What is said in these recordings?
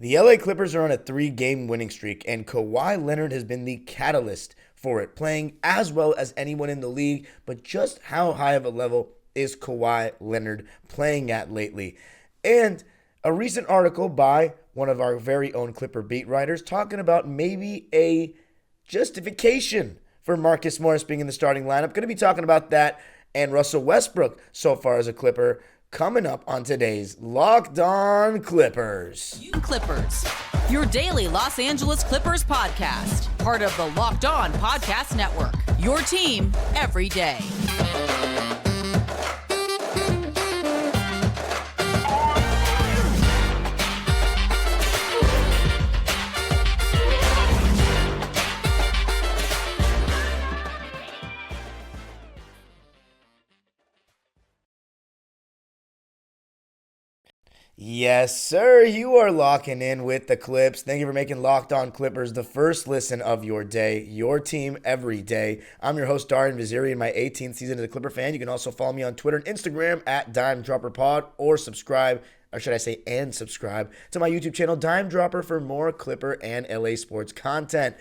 The LA Clippers are on a 3-game winning streak, and Kawhi Leonard has been the catalyst for it, playing as well as anyone in the league. But just how high of a level is Kawhi Leonard playing at lately? And a recent article by one of our very own Clipper beat writers talking about maybe a justification for Marcus Morris being in the starting lineup. Going to be talking about that and Russell Westbrook so far as a Clipper coming up on today's Locked On Clippers. You Clippers, your daily Los Angeles Clippers podcast, part of the Locked On Podcast Network, your team every day. Yes, sir. You are locking in with the Clips. Thank you for making Locked On Clippers the first listen of your day, your team every day. I'm your host, Darian Vaziri, in my 18th season as a Clipper fan. You can also follow me on Twitter and Instagram at DimeDropperPod or subscribe, or should I say and subscribe, to my YouTube channel, Dime Dropper, for more Clipper and LA sports content.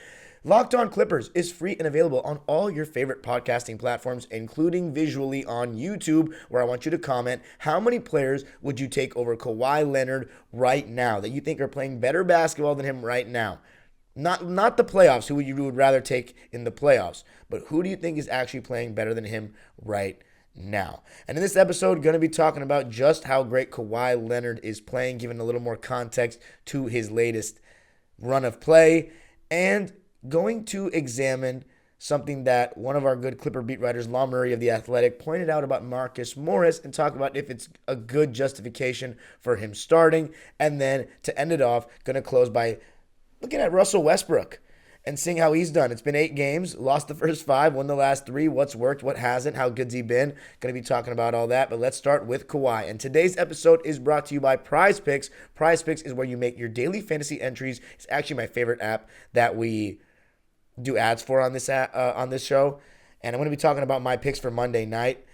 Locked On Clippers is free and available on all your favorite podcasting platforms, including visually on YouTube, where I want you to comment how many players would you take over Kawhi Leonard right now that you think are playing better basketball than him right now. Not the playoffs, who you would rather take in the playoffs, but who do you think is actually playing better than him right now? And in this episode, going to be talking about just how great Kawhi Leonard is playing, giving a little more context to his latest run of play, and going to examine something that one of our good Clipper beat writers, Law Murray of The Athletic, pointed out about Marcus Morris, and talk about if it's a good justification for him starting. And then to end it off, going to close by looking at Russell Westbrook and seeing how he's done. It's been 8 games, lost the first 5, won the last 3. What's worked, what hasn't, how good's he been? Going to be talking about all that, but let's start with Kawhi. And today's episode is brought to you by Prize Picks. Prize Picks is where you make your daily fantasy entries. It's actually my favorite app that we do ads for on this show, and I'm going to be talking about my picks for Monday night.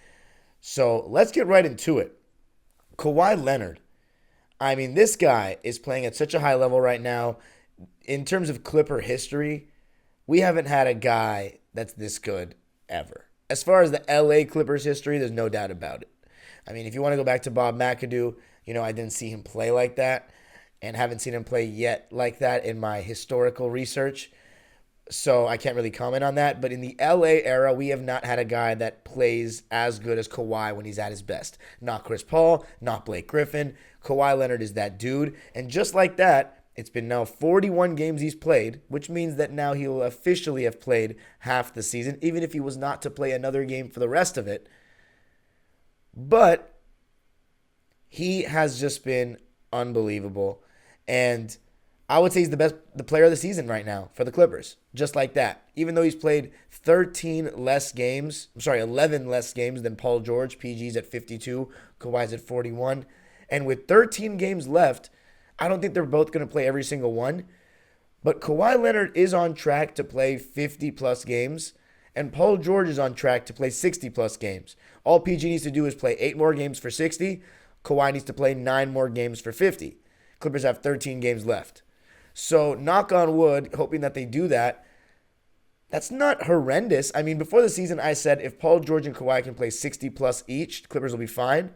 So let's get right into it. Kawhi Leonard. I mean, this guy is playing at such a high level right now. In terms of Clipper history, we haven't had a guy that's this good ever. As far as the LA Clippers history, there's no doubt about it. I mean, if you want to go back to Bob McAdoo, I didn't see him play like that, and haven't seen him play yet like that in my historical research. So I can't really comment on that. But in the LA era, we have not had a guy that plays as good as Kawhi when he's at his best. Not Chris Paul, not Blake Griffin. Kawhi Leonard is that dude. And just like that, it's been now 41 games he's played, which means that now he will officially have played half the season, even if he was not to play another game for the rest of it. But he has just been unbelievable. And I would say he's the player of the season right now for the Clippers, just like that. Even though he's played 11 less games than Paul George. PG's at 52, Kawhi's at 41. And with 13 games left, I don't think they're both going to play every single one. But Kawhi Leonard is on track to play 50-plus games, and Paul George is on track to play 60-plus games. All PG needs to do is play 8 more games for 60. Kawhi needs to play 9 more games for 50. Clippers have 13 games left. So, knock on wood, hoping that they do that. That's not horrendous. I mean, before the season, I said if Paul George and Kawhi can play 60-plus each, the Clippers will be fine.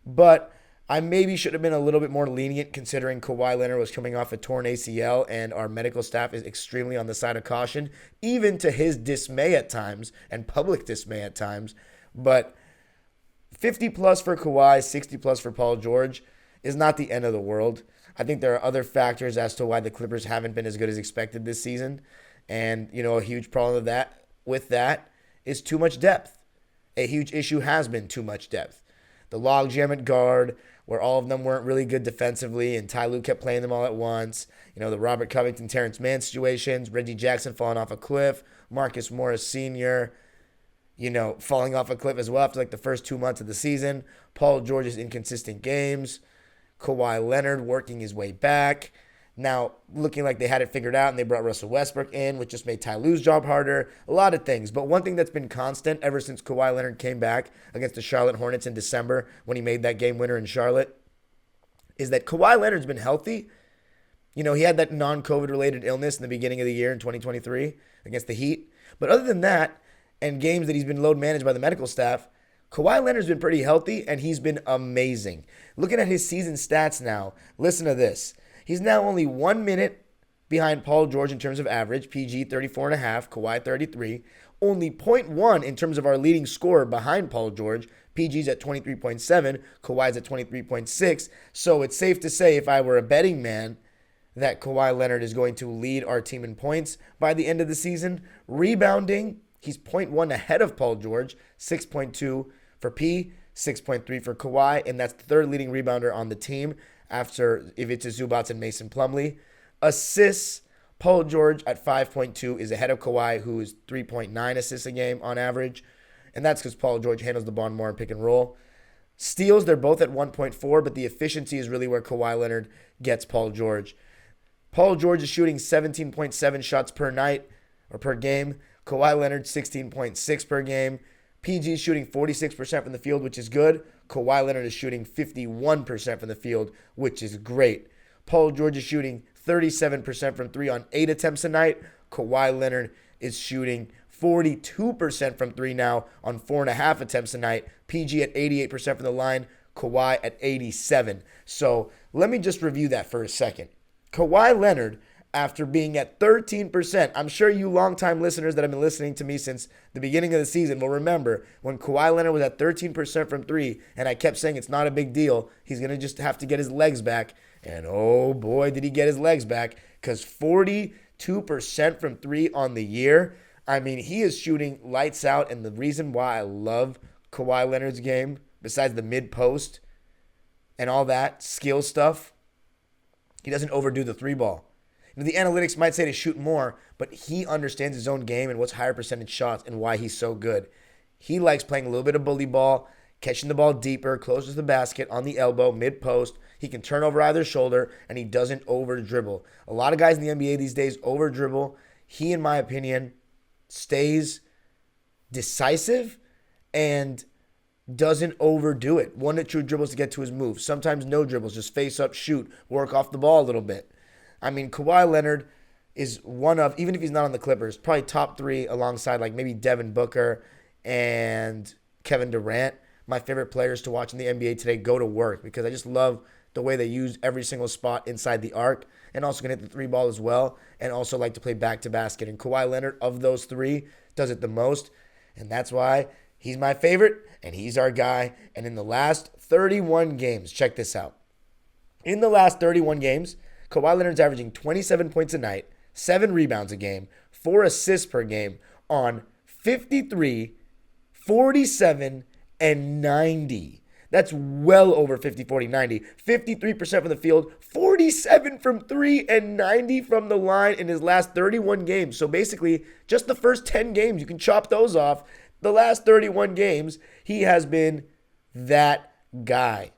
But I maybe should have been a little bit more lenient, considering Kawhi Leonard was coming off a torn ACL, and our medical staff is extremely on the side of caution, even to his dismay at times, and public dismay at times. But 50-plus for Kawhi, 60-plus for Paul George is not the end of the world. I think there are other factors as to why the Clippers haven't been as good as expected this season. And, a huge problem with that is too much depth. A huge issue has been too much depth. The logjam at guard, where all of them weren't really good defensively, and Ty Lue kept playing them all at once. The Robert Covington, Terrence Mann situations, Reggie Jackson falling off a cliff, Marcus Morris Sr., falling off a cliff as well after the first 2 months of the season. Paul George's inconsistent games. Kawhi Leonard working his way back. Now, looking like they had it figured out, and they brought Russell Westbrook in, which just made Ty Lue's job harder. A lot of things. But one thing that's been constant ever since Kawhi Leonard came back against the Charlotte Hornets in December when he made that game winner in Charlotte is that Kawhi Leonard's been healthy. He had that non-COVID related illness in the beginning of the year in 2023 against the Heat. But other than that, and games that he's been load managed by the medical staff, Kawhi Leonard's been pretty healthy, and he's been amazing. Looking at his season stats now, listen to this. He's now only 1 minute behind Paul George in terms of average, PG 34.5, Kawhi 33. Only 0.1 in terms of our leading scorer behind Paul George. PG's at 23.7, Kawhi's at 23.6. So it's safe to say, if I were a betting man, that Kawhi Leonard is going to lead our team in points by the end of the season. Rebounding, he's 0.1 ahead of Paul George, 6.2 for P, 6.3 for Kawhi, and that's the third leading rebounder on the team after Ivica Zubac and Mason Plumlee. Assists, Paul George at 5.2 is ahead of Kawhi, who is 3.9 assists a game on average, and that's because Paul George handles the ball more in pick and roll. Steals, they're both at 1.4, but the efficiency is really where Kawhi Leonard gets Paul George. Paul George is shooting 17.7 shots per night or per game. Kawhi Leonard 16.6 per game. PG is shooting 46% from the field, which is good. Kawhi Leonard is shooting 51% from the field, which is great. Paul George is shooting 37% from 3 on 8 attempts a night. Kawhi Leonard is shooting 42% from 3 now on 4.5 attempts a night. PG at 88% from the line. Kawhi at 87%. So let me just review that for a second. Kawhi Leonard, after being at 13%, I'm sure you longtime listeners that have been listening to me since the beginning of the season will remember when Kawhi Leonard was at 13% from 3, and I kept saying it's not a big deal. He's going to just have to get his legs back. And oh boy, did he get his legs back, because 42% from 3 on the year. I mean, he is shooting lights out, and the reason why I love Kawhi Leonard's game, besides the mid-post and all that skill stuff, he doesn't overdo the 3-ball. The analytics might say to shoot more, but he understands his own game and what's higher percentage shots and why he's so good. He likes playing a little bit of bully ball, catching the ball deeper, closer to the basket, on the elbow, mid-post. He can turn over either shoulder, and he doesn't over-dribble. A lot of guys in the NBA these days over-dribble. He, in my opinion, stays decisive and doesn't overdo it. 1 to 2 dribbles to get to his move. Sometimes no dribbles, just face up, shoot, work off the ball a little bit. I mean, Kawhi Leonard is one of, even if he's not on the Clippers, probably top 3 alongside like maybe Devin Booker and Kevin Durant. My favorite players to watch in the NBA today go to work, because I just love the way they use every single spot inside the arc, and also can hit the 3-ball as well, and also like to play back to basket. And Kawhi Leonard, of those 3, does it the most, and that's why he's my favorite, and he's our guy. And in the last 31 games, check this out. In the last 31 games, Kawhi Leonard's averaging 27 points a night, 7 rebounds a game, 4 assists per game on 53, 47, and 90. That's well over 50, 40, 90. 53% from the field, 47 from 3, and 90 from the line in his last 31 games. So basically, just the first 10 games, you can chop those off. The last 31 games, he has been that guy.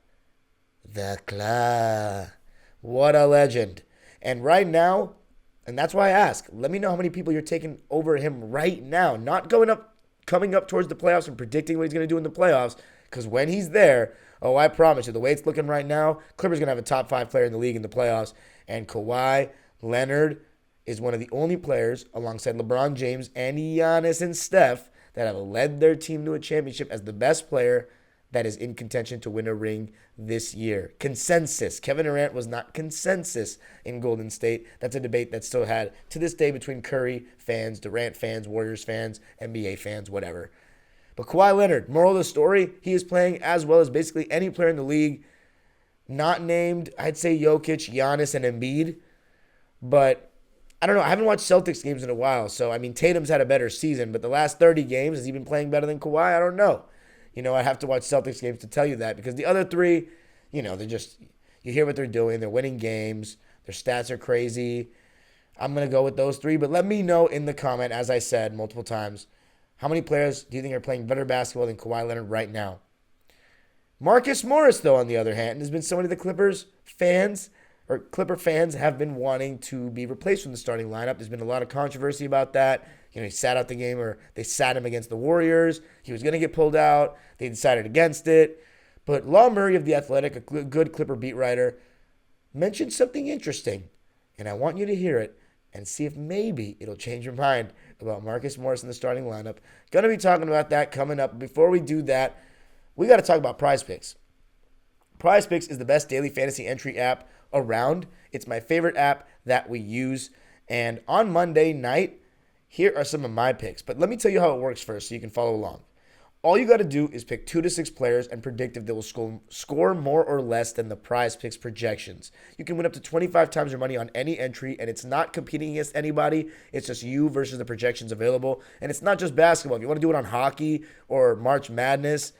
The Claw. What a legend. And right now, and that's why I ask, let me know how many people you're taking over him right now. Not coming up towards the playoffs and predicting what he's going to do in the playoffs. Because when he's there, oh, I promise you, the way it's looking right now, Clippers going to have a top 5 player in the league in the playoffs. And Kawhi Leonard is one of the only players, alongside LeBron James and Giannis and Steph, that have led their team to a championship as the best player that is in contention to win a ring this year. Consensus. Kevin Durant was not consensus in Golden State. That's a debate that's still had to this day between Curry fans, Durant fans, Warriors fans, NBA fans, whatever. But Kawhi Leonard, moral of the story, he is playing as well as basically any player in the league. Not named, I'd say Jokic, Giannis, and Embiid. But I don't know. I haven't watched Celtics games in a while. So, I mean, Tatum's had a better season. But the last 30 games, has he been playing better than Kawhi? I don't know. I have to watch Celtics games to tell you that, because the other 3, they're just, you hear what they're doing. They're winning games. Their stats are crazy. I'm going to go with those 3. But let me know in the comment, as I said multiple times, how many players do you think are playing better basketball than Kawhi Leonard right now? Marcus Morris, though, on the other hand, has been somebody the Clipper fans have been wanting to be replaced from the starting lineup. There's been a lot of controversy about that. He sat out the game, or they sat him against the Warriors. He was going to get pulled out. They decided against it. But Law Murray of The Athletic, a good Clipper beat writer, mentioned something interesting and I want you to hear it and see if maybe it'll change your mind about Marcus Morris in the starting lineup. Going to be talking about that coming up. Before we do that, we got to talk about Prize Picks. Prize Picks is the best daily fantasy entry app around. It's my favorite app that we use. And on Monday night, here are some of my picks. But let me tell you how it works first so you can follow along. All you got to do is pick 2 to 6 players and predict if they will score more or less than the Prize Picks projections. You can win up to 25 times your money on any entry, and it's not competing against anybody. It's just you versus the projections available. And it's not just basketball. If you want to do it on hockey or March Madness,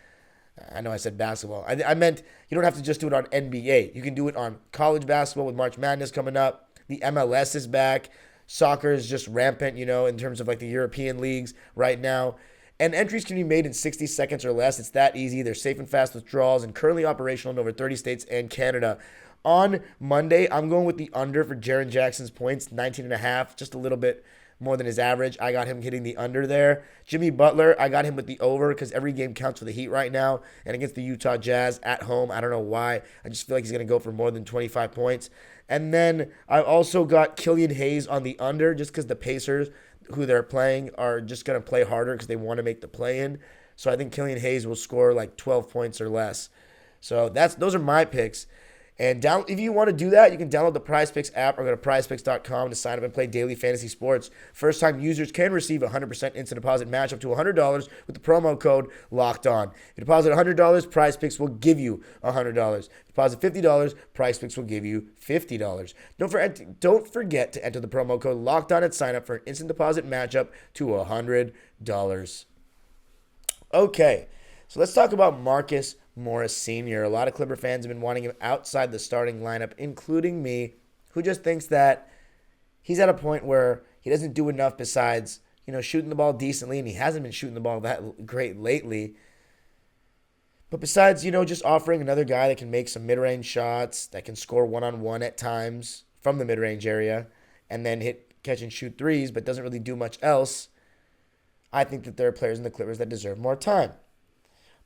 I know I said basketball. I meant you don't have to just do it on NBA. You can do it on college basketball with March Madness coming up. The MLS is back. Soccer is just rampant, in terms of like the European leagues right now. And entries can be made in 60 seconds or less. It's that easy. They're safe and fast withdrawals and currently operational in over 30 states and Canada. On Monday, I'm going with the under for Jaren Jackson's points, 19.5, just a little bit more than his average. I got him hitting the under there. Jimmy Butler, I got him with the over because every game counts for the Heat right now. And against the Utah Jazz at home, I don't know why. I just feel like he's going to go for more than 25 points. And then I also got Killian Hayes on the under just because the Pacers, who they're playing, are just going to play harder because they want to make the play-in. So I think Killian Hayes will score like 12 points or less. So those are my picks. And if you want to do that, you can download the Prize Picks app or go to prizepicks.com to sign up and play daily fantasy sports. First-time users can receive a 100% instant deposit match up to $100 with the promo code LOCKEDON. If you deposit $100, Prize Picks will give you $100. Deposit $50, Prize Picks will give you $50. Don't forget to enter the promo code LOCKEDON at sign up for an instant deposit match up to $100. Okay, so let's talk about Marcus Morris Sr. A lot of Clipper fans have been wanting him outside the starting lineup, including me, who just thinks that he's at a point where he doesn't do enough besides, shooting the ball decently, and he hasn't been shooting the ball that great lately. But besides, just offering another guy that can make some mid-range shots, that can score one-on-one at times from the mid-range area, and then hit catch and shoot threes, but doesn't really do much else, I think that there are players in the Clippers that deserve more time.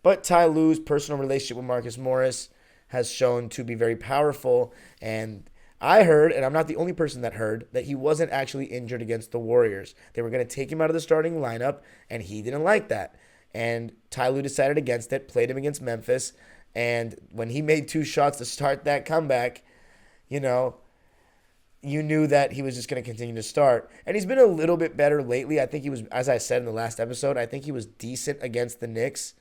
But Ty Lue's personal relationship with Marcus Morris has shown to be very powerful. And I heard, and I'm not the only person that heard, that he wasn't actually injured against the Warriors. They were going to take him out of the starting lineup, and he didn't like that. And Ty Lue decided against it, played him against Memphis. And when he made 2 shots to start that comeback, you knew that he was just going to continue to start. And he's been a little bit better lately. I think he was, as I said in the last episode, I think he was decent against the Knicks.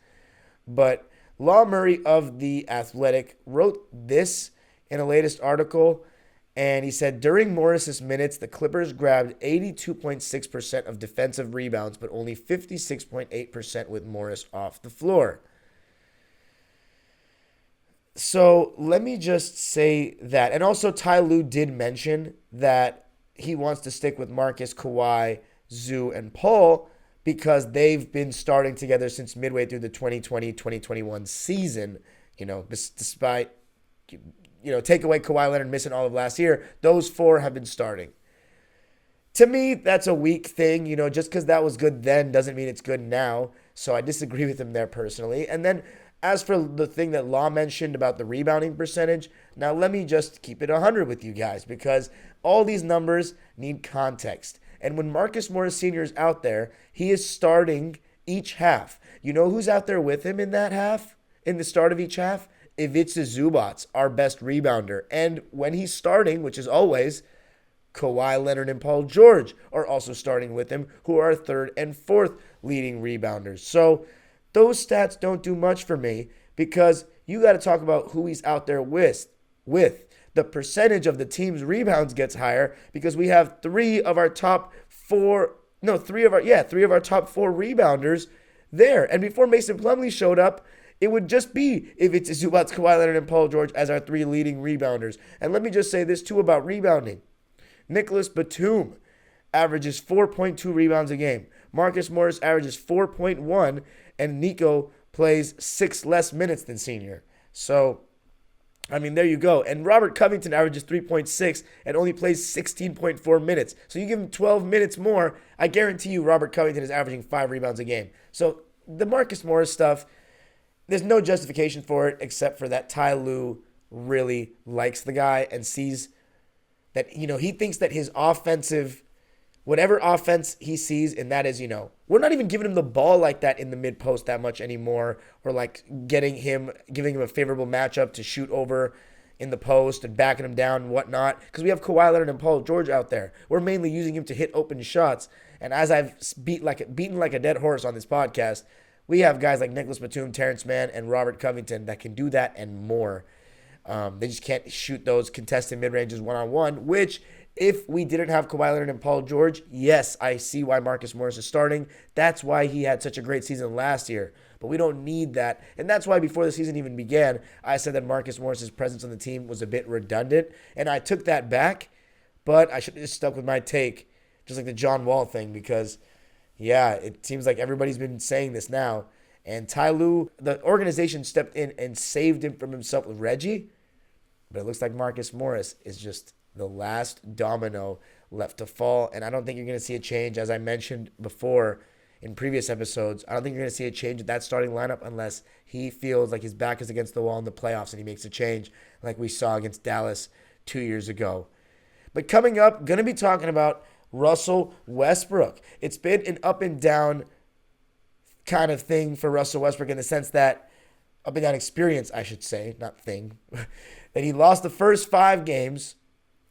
But Law Murray of The Athletic wrote this in a latest article, and he said, during Morris's minutes, the Clippers grabbed 82.6% of defensive rebounds, but only 56.8% with Morris off the floor. So let me just say that. And also Ty Lue did mention that he wants to stick with Marcus, Kawhi, Zoo, and Paul, because they've been starting together since midway through the 2020-2021 season. Despite, take away Kawhi Leonard missing all of last year, those 4 have been starting. To me, that's a weak thing. Just because that was good then doesn't mean it's good now. So I disagree with him there personally. And then as for the thing that Law mentioned about the rebounding percentage, now let me just keep it 100 with you guys, because all these numbers need context. And when Marcus Morris Sr. is out there, he is starting each half. You know who's out there with him in that half? In the start of each half? Ivica Zubac, our best rebounder. And when he's starting, which is always, Kawhi Leonard and Paul George are also starting with him, who are 3rd and 4th leading rebounders. So those stats don't do much for me, because you got to talk about who he's out there with. The percentage of the team's rebounds gets higher because we have 3 of our top 4 rebounders there. And before Mason Plumlee showed up, it would just be Ivica Zubac, Kawhi Leonard, and Paul George as our 3 leading rebounders. And let me just say this too about rebounding. Nicholas Batum averages 4.2 rebounds a game. Marcus Morris averages 4.1, and Nico plays 6 less minutes than Senior. So, there you go. And Robert Covington averages 3.6 and only plays 16.4 minutes. So you give him 12 minutes more, I guarantee you Robert Covington is averaging 5 rebounds a game. So the Marcus Morris stuff, there's no justification for it except for that Ty Lue really likes the guy and sees that, he thinks that his whatever offense he sees, and that is, we're not even giving him the ball like that in the mid post that much anymore. Or like giving him a favorable matchup to shoot over in the post and backing him down and whatnot. Because we have Kawhi Leonard and Paul George out there. We're mainly using him to hit open shots. And as I've beaten like a dead horse on this podcast, we have guys like Nicholas Batum, Terrence Mann, and Robert Covington that can do that and more. They just can't shoot those contested mid-ranges one-on-one, which if we didn't have Kawhi Leonard and Paul George, yes, I see why Marcus Morris is starting. That's why he had such a great season last year. But we don't need that. And that's why before the season even began, I said that Marcus Morris's presence on the team was a bit redundant. And I took that back, but I should have just stuck with my take, just like the John Wall thing, because, yeah, it seems like everybody's been saying this now. And Ty Lue, the organization stepped in and saved him from himself with Reggie. But it looks like Marcus Morris is just the last domino left to fall. And I don't think you're going to see a change. As I mentioned before in previous episodes, I don't think you're going to see a change in that starting lineup unless he feels like his back is against the wall in the playoffs and he makes a change like we saw against Dallas 2 years ago. But coming up, going to be talking about Russell Westbrook. It's been an up and down kind of thing for Russell Westbrook in the sense that, up and down experience, I should say, not thing, that he lost the first 5 games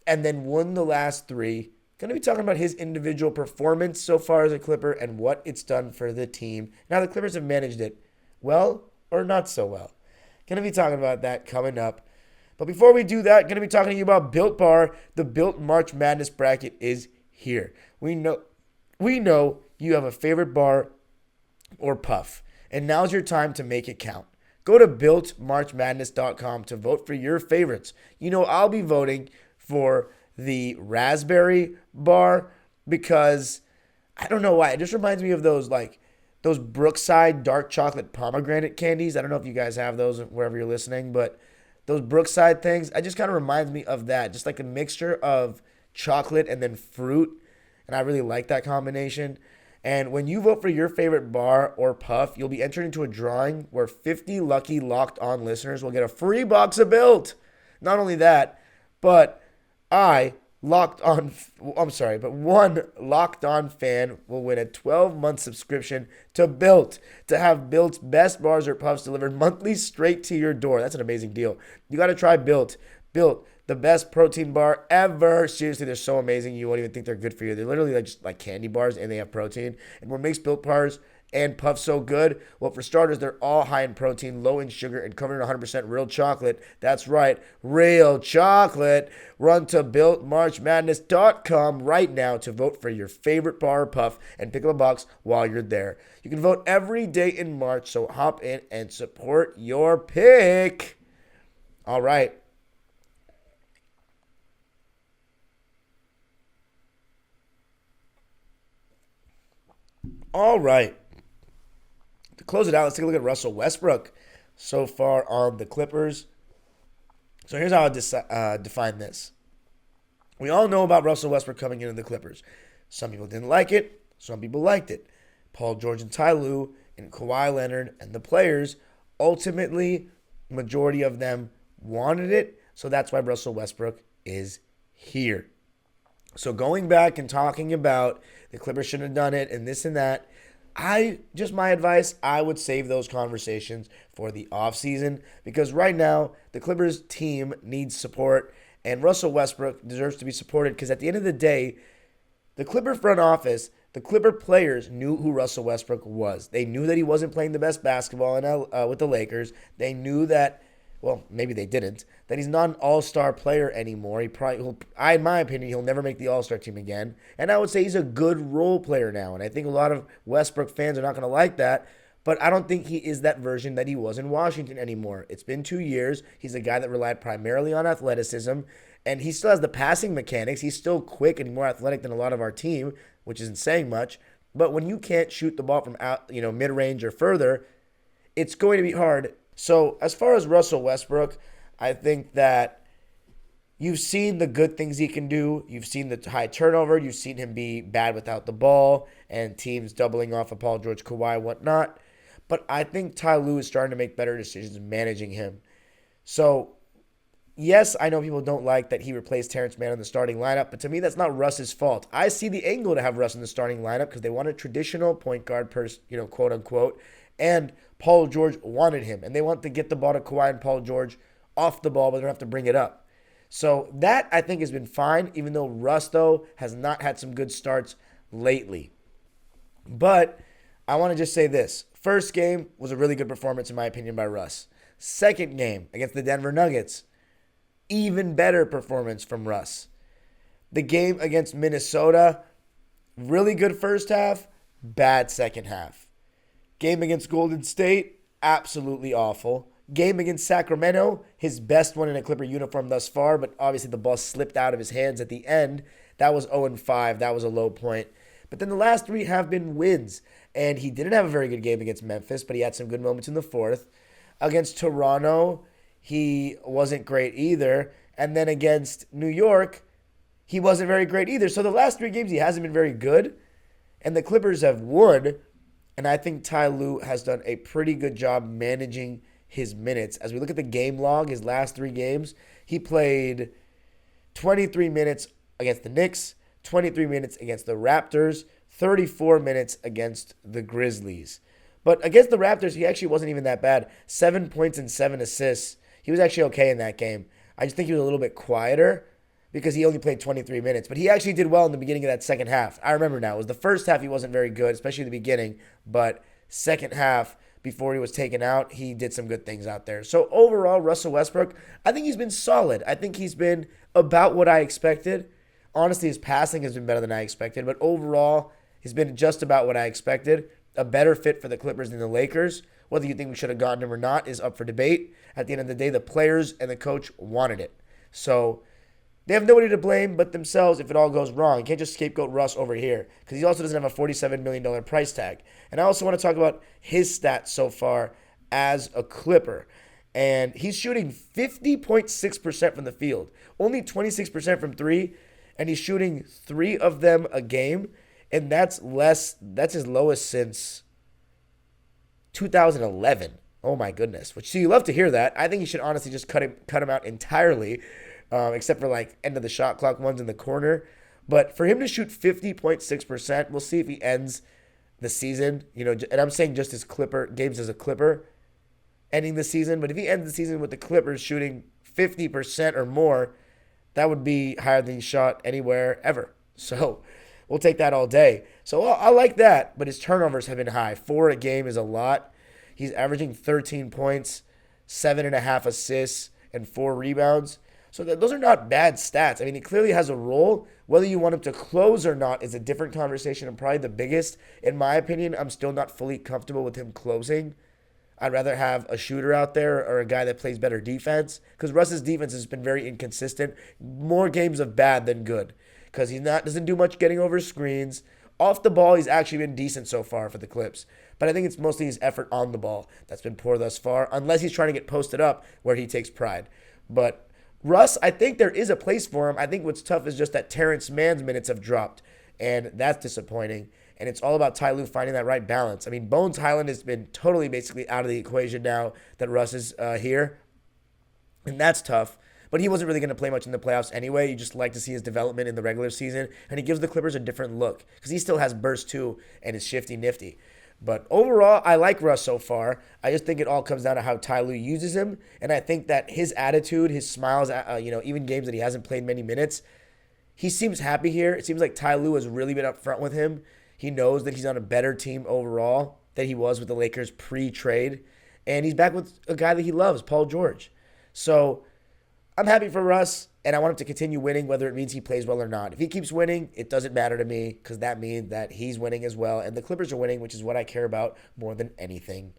and then won the last 3. Going to be talking about his individual performance so far as a Clipper and what it's done for the team. Now the Clippers have managed it well or not so well. Going to be talking about that coming up. But before we do that, going to be talking to you about Built Bar. The Built March Madness bracket is here. We know you have a favorite bar or puff, and now's your time to make it count. Go to BuiltMarchMadness.com to vote for your favorites. I'll be voting for the raspberry bar because I don't know why. It just reminds me of those Brookside dark chocolate pomegranate candies. I don't know if you guys have those wherever you're listening, but those Brookside things, it just kind of reminds me of that. Just like a mixture of chocolate and then fruit. And I really like that combination. And when you vote for your favorite bar or puff, you'll be entered into a drawing where 50 lucky Locked On listeners will get a free box of Built. Not only that, but one Locked On fan will win a 12-month subscription to Built to have Built's best bars or puffs delivered monthly straight to your door. That's an amazing deal. You got to try Built. Built, the best protein bar ever. Seriously, they're so amazing. You won't even think they're good for you. They're literally just like candy bars, and they have protein. And what makes Built bars and puffs so good? Well, for starters, they're all high in protein, low in sugar, and covered in 100% real chocolate. That's right, real chocolate. Run to BuiltMarchMadness.com right now to vote for your favorite bar or puff and pick up a box while you're there. You can vote every day in March, so hop in and support your pick. All right. All right. To close it out, let's take a look at Russell Westbrook so far on the Clippers. So here's how I define this. We all know about Russell Westbrook coming into the Clippers. Some people didn't like it. Some people liked it. Paul George and Ty Lue and Kawhi Leonard and the players, ultimately, majority of them wanted it. So that's why Russell Westbrook is here. So going back and talking about the Clippers shouldn't have done it and this and that, my advice, I would save those conversations for the offseason because right now the Clippers team needs support and Russell Westbrook deserves to be supported because at the end of the day, the Clipper front office, the Clipper players knew who Russell Westbrook was. They knew that he wasn't playing the best basketball with the Lakers. They knew that, well, maybe they didn't, that he's not an all-star player anymore. In my opinion, he'll never make the all-star team again. And I would say he's a good role player now. And I think a lot of Westbrook fans are not going to like that. But I don't think he is that version that he was in Washington anymore. It's been 2 years. He's a guy that relied primarily on athleticism. And he still has the passing mechanics. He's still quick and more athletic than a lot of our team, which isn't saying much. But when you can't shoot the ball from out, mid-range or further, it's going to be hard. So as far as Russell Westbrook, I think that you've seen the good things he can do. You've seen the high turnover. You've seen him be bad without the ball and teams doubling off of Paul George, Kawhi, whatnot. But I think Ty Lue is starting to make better decisions managing him. So Yes, I know people don't like that he replaced Terrence Mann in the starting lineup, but to me, that's not Russ's fault. I see the angle to have Russ in the starting lineup because they want a traditional point guard, quote unquote, and Paul George wanted him, and they want to get the ball to Kawhi and Paul George off the ball, but they don't have to bring it up. So that, I think, has been fine, even though Russ, though, has not had some good starts lately. But I want to just say this. First game was a really good performance, in my opinion, by Russ. Second game against the Denver Nuggets, even better performance from Russ. The game against Minnesota, really good first half, bad second half. Game against Golden State, absolutely awful. Game against Sacramento, his best one in a Clipper uniform thus far, but obviously the ball slipped out of his hands at the end. That was 0-5. That was a low point. But then the last three have been wins. And he didn't have a very good game against Memphis, but he had some good moments in the fourth. Against Toronto, he wasn't great either. And then against New York, he wasn't very great either. So the last three games, he hasn't been very good. And the Clippers have won. And I think Ty Lue has done a pretty good job managing his minutes. As we look at the game log, his last three games, he played 23 minutes against the Knicks, 23 minutes against the Raptors, 34 minutes against the Grizzlies. But against the Raptors, he actually wasn't even that bad. 7 points and 7 assists. He was actually okay in that game. I just think he was a little bit quieter because he only played 23 minutes. But he actually did well in the beginning of that second half. I remember now. It was the first half he wasn't very good, especially the beginning. But second half, before he was taken out, he did some good things out there. So overall, Russell Westbrook, I think he's been solid. I think he's been about what I expected. Honestly, his passing has been better than I expected. But overall, he's been just about what I expected. A better fit for the Clippers than the Lakers. Whether you think we should have gotten him or not is up for debate. At the end of the day, the players and the coach wanted it. So they have nobody to blame but themselves if it all goes wrong. You can't just scapegoat Russ over here because he also doesn't have a $47 million price tag. And I also want to talk about his stats so far as a Clipper. And he's shooting 50.6% from the field, only 26% from three, and he's shooting 3 of them a game. And that's his lowest since 2011. Oh my goodness. Which, so you love to hear that. I think you should honestly just cut him out entirely, except for like end of the shot clock ones in the corner. But for him to shoot 50.6%, we'll see if he ends the season. And I'm saying just his games as a Clipper ending the season. But if he ends the season with the Clippers shooting 50% or more, that would be higher than he shot anywhere ever. So we'll take that all day. So I like that, but his turnovers have been high. 4 a game is a lot. He's averaging 13 points, 7.5 assists, and 4 rebounds. So those are not bad stats. I mean, he clearly has a role. Whether you want him to close or not is a different conversation and probably the biggest. In my opinion, I'm still not fully comfortable with him closing. I'd rather have a shooter out there or a guy that plays better defense because Russ's defense has been very inconsistent. More games of bad than good because he doesn't do much getting over screens. Off the ball, he's actually been decent so far for the Clips. But I think it's mostly his effort on the ball that's been poor thus far, unless he's trying to get posted up where he takes pride. But Russ, I think there is a place for him. I think what's tough is just that Terrence Mann's minutes have dropped, and that's disappointing. And it's all about Ty Lue finding that right balance. I mean, Bones Highland has been totally basically out of the equation now that Russ is here, and that's tough. But he wasn't really going to play much in the playoffs anyway. You just like to see his development in the regular season. And he gives the Clippers a different look because he still has burst too and is shifty nifty. But overall, I like Russ so far. I just think it all comes down to how Ty Lue uses him. And I think that his attitude, his smiles, even games that he hasn't played many minutes, he seems happy here. It seems like Ty Lue has really been upfront with him. He knows that he's on a better team overall than he was with the Lakers pre-trade. And he's back with a guy that he loves, Paul George. So I'm happy for Russ, and I want him to continue winning, whether it means he plays well or not. If he keeps winning, it doesn't matter to me because that means that he's winning as well, and the Clippers are winning, which is what I care about more than anything.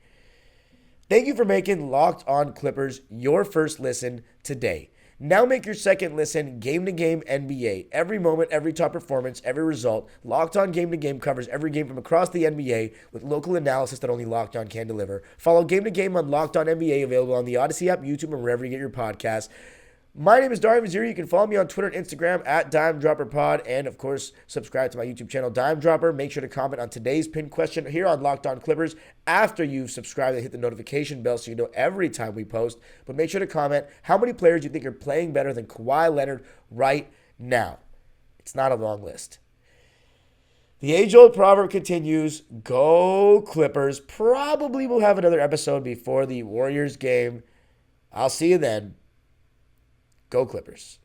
Thank you for making Locked On Clippers your first listen today. Now make your second listen game-to-game NBA. Every moment, every top performance, every result. Locked On Game-to-Game covers every game from across the NBA with local analysis that only Locked On can deliver. Follow Game-to-Game on Locked On NBA, available on the Odyssey app, YouTube, and wherever you get your podcasts. My name is Darian Vaziri. You can follow me on Twitter and Instagram at DimeDropperPod. And, of course, subscribe to my YouTube channel, Dime Dropper. Make sure to comment on today's pinned question here on Locked On Clippers after you've subscribed and hit the notification bell so you know every time we post. But make sure to comment how many players you think are playing better than Kawhi Leonard right now. It's not a long list. The age-old proverb continues, go Clippers. Probably we'll have another episode before the Warriors game. I'll see you then. Go Clippers.